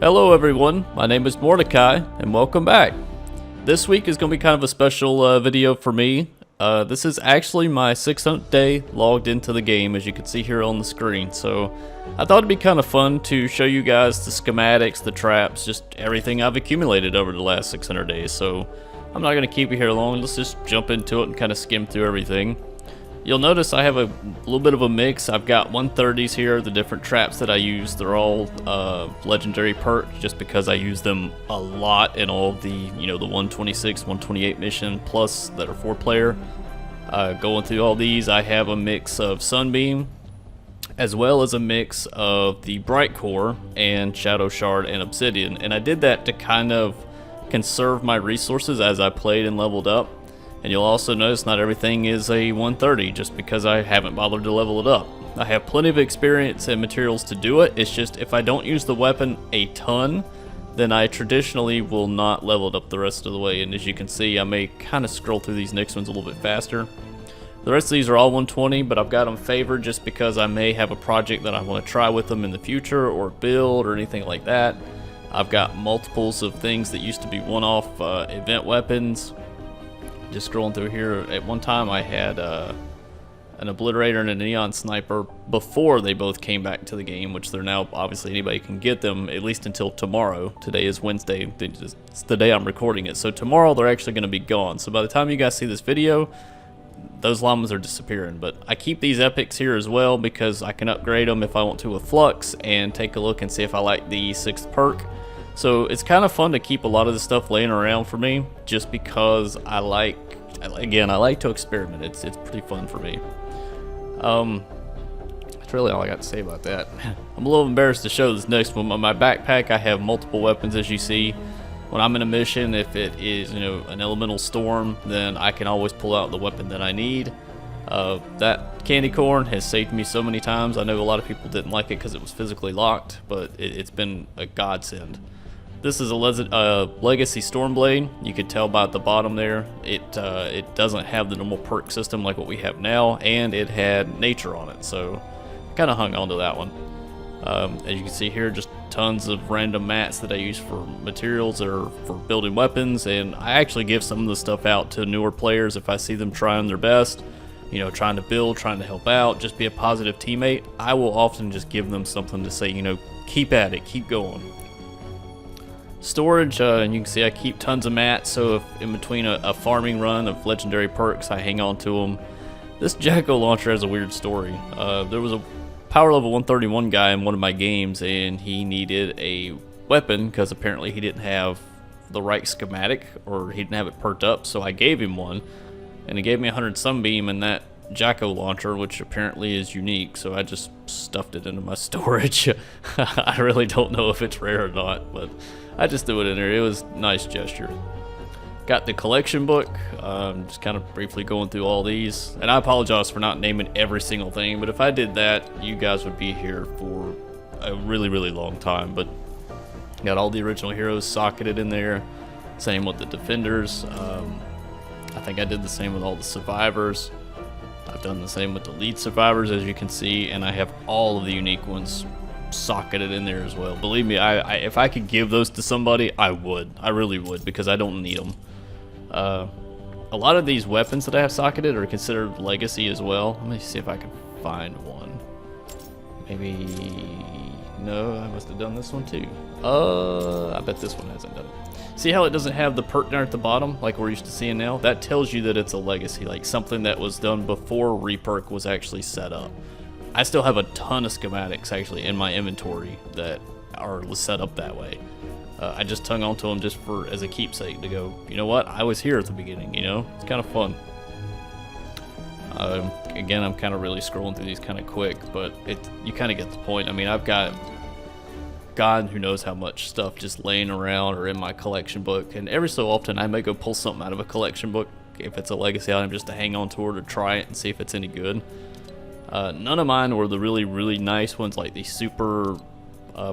Hello everyone, my name is Mordecai, and welcome back. This week is going to be kind of a special video for me. This is actually my 600th day logged into the game, as you can see here on the screen. So I thought it'd be kind of fun to show you guys the schematics, the traps, just everything I've accumulated over the last 600 days. So I'm not going to keep you here long, let's just jump into it and kind of skim through everything. You'll notice I have a little bit of a mix. I've got 130s here, the different traps that I use. They're all legendary perks just because I use them a lot in all of the, the 126, 128 mission plus that are 4-player. Going through all these, I have a mix of Sunbeam as well as a mix of the Bright Core and Shadow Shard and Obsidian. And I did that to kind of conserve my resources as I played and leveled up. And you'll also notice not everything is a 130 just because I haven't bothered to level it up. I have plenty of experience and materials to do it. It's just if I don't use the weapon a ton, then I traditionally will not level it up the rest of the way. And as you can see, I may kind of scroll through these next ones a little bit faster. The rest of these are all 120, but I've got them favored just because I may have a project that I want to try with them in the future or build or anything like that. I've got multiples of things that used to be one-off event weapons. Just scrolling through here, at one time I had an Obliterator and a Neon Sniper before they both came back to the game, which they're now, obviously anybody can get them, at least until tomorrow. Today is Wednesday, it's the day I'm recording it, so tomorrow they're actually going to be gone. So by the time you guys see this video, those llamas are disappearing. But I keep these epics here as well because I can upgrade them if I want to with Flux and take a look and see if I like the 6th perk. So it's kind of fun to keep a lot of this stuff laying around for me just because I like to experiment. It's pretty fun for me. That's really all I got to say about that. I'm a little embarrassed to show this next one. On my backpack I have multiple weapons, as you see. When I'm in a mission, if it is an elemental storm, then I can always pull out the weapon that I need. That candy corn has saved me so many times. I know a lot of people didn't like it because it was physically locked, but it's been a godsend. This is a Legacy Stormblade. You could tell by the bottom there, it doesn't have the normal perk system like what we have now, and it had nature on it, so kind of hung on to that one. As you can see here, just tons of random mats that I use for materials or for building weapons, and I actually give some of the stuff out to newer players if I see them trying their best, trying to build, trying to help out, just be a positive teammate. I will often just give them something to say, keep at it, keep going. Storage, and you can see I keep tons of mats, so if in between a farming run of legendary perks, I hang on to them. This Jacko launcher has a weird story. There was a power level 131 guy in one of my games, and he needed a weapon because apparently he didn't have the right schematic, or he didn't have it perked up, so I gave him one, and he gave me 100 Sunbeam and that Jacko launcher, which apparently is unique, so I just stuffed it into my storage. I really don't know if it's rare or not, but I just threw it in there. It was a nice gesture. Got the collection book, just kind of briefly going through all these, and I apologize for not naming every single thing, but if I did that, you guys would be here for a really, really long time. But got all the original heroes socketed in there, same with the defenders. I think I did the same with all the survivors. I've done the same with the lead survivors, as you can see, and I have all of the unique ones socketed in there as well. Believe me, if I could give those to somebody, I would. I really would, because I don't need them. A lot of these weapons that I have socketed are considered legacy as well. Let me see if I can find one. Maybe... No, I must have done this one too. I bet this one hasn't done it. See how it doesn't have the perk there at the bottom like we're used to seeing now? That tells you that it's a legacy, like something that was done before reperk was actually set up. I still have a ton of schematics actually in my inventory that are set up that way. I just hung on to them just as a keepsake to go, you know what, I was here at the beginning, it's kind of fun. Again, I'm kind of really scrolling through these kind of quick, but you kind of get the point. I mean, I've got God who knows how much stuff just laying around or in my collection book, and every so often I may go pull something out of a collection book if it's a legacy item just to hang on to it or try it and see if it's any good. None of mine were the really, really nice ones, like the super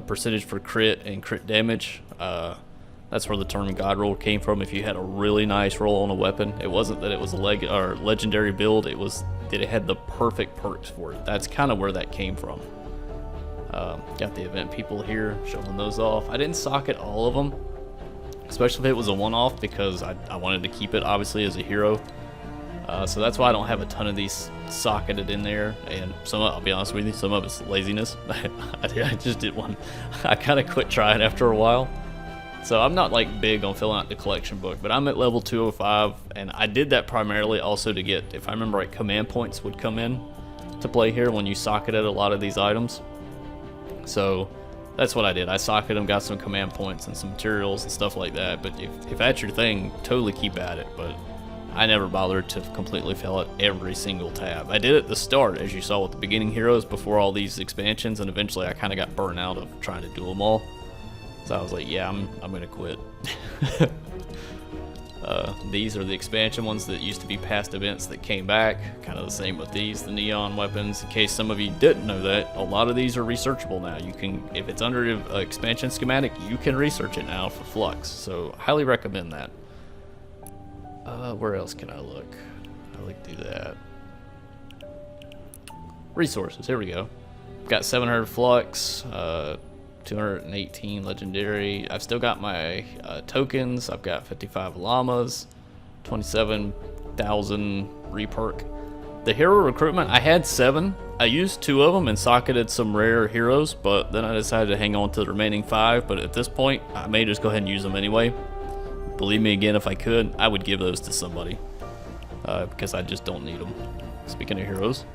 percentage for crit and crit damage. That's where the term God roll came from. If you had a really nice roll on a weapon, it wasn't that it was a legendary build, it was that it had the perfect perks for it. That's kind of where that came from. Got the event people here showing those off. I didn't socket all of them, especially if it was a one-off, because I wanted to keep it obviously as a hero. So that's why I don't have a ton of these socketed in there, and some, I'll be honest with you, some of it's laziness. I just didn't want. I kind of quit trying after a while. So I'm not like big on filling out the collection book, but I'm at level 205, and I did that primarily also to get, if I remember right, command points would come in to play here when you socketed a lot of these items. So that's what I did. I socketed them, got some command points and some materials and stuff like that. But if that's your thing, totally keep at it. But I never bothered to completely fill out every single tab. I did at the start, as you saw with the beginning heroes, before all these expansions, and eventually I kind of got burnt out of trying to do them all. So I was like, yeah, I'm gonna quit. These are the expansion ones that used to be past events that came back. Kind of the same with these, the neon weapons. In case some of you didn't know that, a lot of these are researchable now. You can, if it's under expansion schematic, you can research it now for flux. So highly recommend that. Where else can I look? I like to do that. Resources, here we go. Got 700 flux, 218 legendary. I've still got my tokens. I've got 55 llamas, 27,000 reperk. The hero recruitment, I had 7. I used 2 of them and socketed some rare heroes, but then I decided to hang on to the remaining 5. But at this point, I may just go ahead and use them anyway. Believe me, again, if I could, I would give those to somebody because I just don't need them. Speaking of heroes,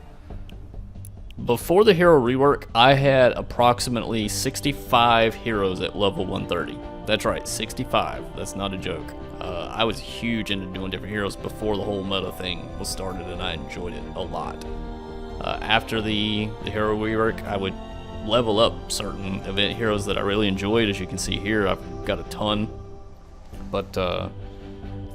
before the hero rework, I had approximately 65 heroes at level 130. That's right, 65. That's not a joke. I was huge into doing different heroes before the whole meta thing was started, and I enjoyed it a lot. After the hero rework, I would level up certain event heroes that I really enjoyed. As you can see here, I've got a ton. But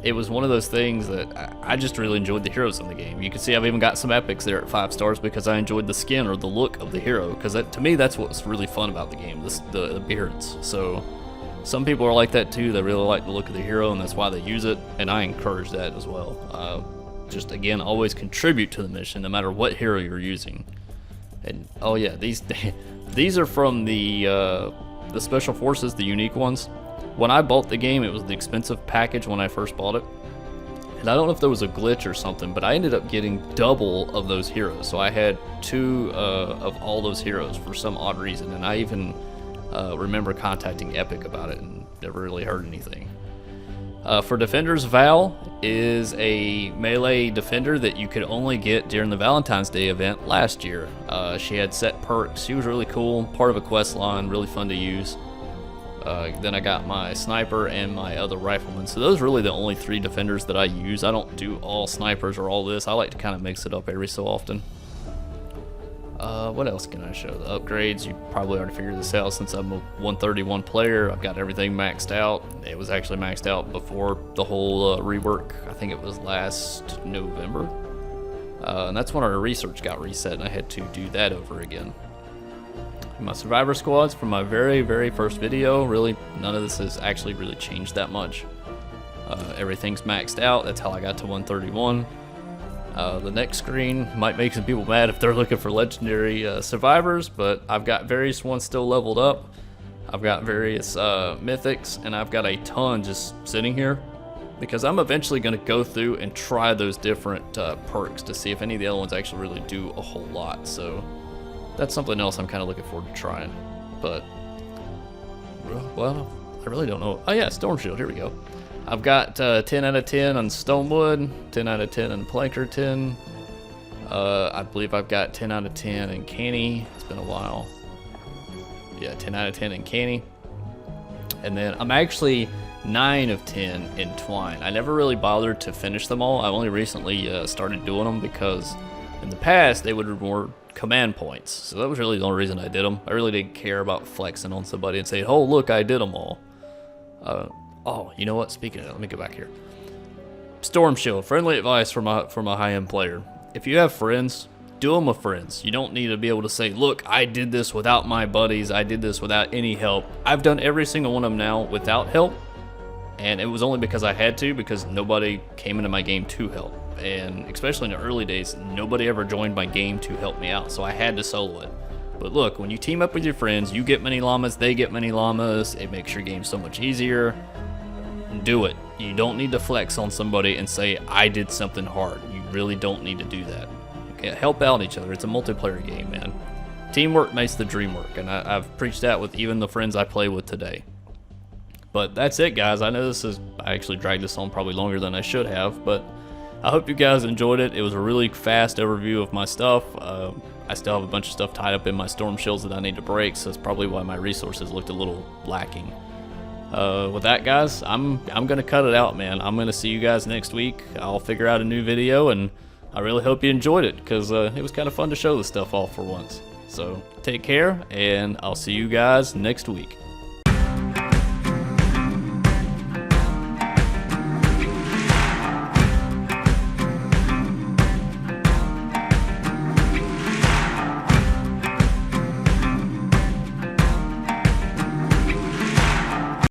it was one of those things that I just really enjoyed the heroes in the game. You can see I've even got some epics there at 5 stars because I enjoyed the skin or the look of the hero. Because to me, that's what's really fun about the game, the beards. So some people are like that too. They really like the look of the hero, and that's why they use it. And I encourage that as well. Just again, always contribute to the mission, no matter what hero you're using. And oh yeah, these are from the special forces, the unique ones. When I bought the game, it was the expensive package when I first bought it. And I don't know if there was a glitch or something, but I ended up getting double of those heroes. So I had 2 of all those heroes for some odd reason. And I even remember contacting Epic about it and never really heard anything. For defenders, Val is a melee defender that you could only get during the Valentine's Day event last year. She had set perks. She was really cool, part of a quest line, really fun to use. Then I got my sniper and my other rifleman. So those are really the only 3 defenders that I use. I don't do all snipers or all this. I like to kind of mix it up every so often. What else can I show? The upgrades, you probably already figured this out since I'm a 131 player. I've got everything maxed out. It was actually maxed out before the whole rework. I think it was last November. And that's when our research got reset and I had to do that over again. My survivor squads from my very first video, really none of this has actually really changed that much. Everything's maxed out. That's how I got to 131. The next screen might make some people mad if they're looking for legendary survivors, but I've got various ones still leveled up. I've got various mythics, and I've got a ton just sitting here because I'm eventually going to go through and try those different perks to see if any of the other ones actually really do a whole lot. So that's something else I'm kind of looking forward to trying. But, well, I really don't know. Oh yeah, Storm Shield, here we go. I've got 10 out of 10 on Stonewood, 10 out of 10 on Plankerton. I believe I've got 10 out of 10 in Canny. It's been a while. Yeah, 10 out of 10 in Canny. And then I'm actually 9 of 10 in Twine. I never really bothered to finish them all. I only recently started doing them because in the past they would reward command points. So that was really the only reason I did them. I really didn't care about flexing on somebody and saying, oh look, I did them all. Oh, you know what? Speaking of that, let me go back here. Storm Shield, friendly advice from a high-end player. If you have friends, do them with friends. You don't need to be able to say, look, I did this without my buddies. I did this without any help. I've done every single one of them now without help. And it was only because I had to, because nobody came into my game to help. And especially in the early days, nobody ever joined my game to help me out. So I had to solo it. But look, when you team up with your friends, you get many llamas, they get many llamas. It makes your game so much easier. Do it. You don't need to flex on somebody and say, I did something hard. You really don't need to do that. Okay, help out each other. It's a multiplayer game, man. Teamwork makes the dream work, and I've preached that with even the friends I play with today. But that's it, guys. I know I actually dragged this on probably longer than I should have, but I hope you guys enjoyed it. It was a really fast overview of my stuff. I still have a bunch of stuff tied up in my storm shields that I need to break, so that's probably why my resources looked a little lacking. With that, guys, I'm gonna cut it out, man. I'm gonna see you guys next week. I'll figure out a new video, and I really hope you enjoyed it, because it was kind of fun to show this stuff off for once. So take care, and I'll see you guys next week.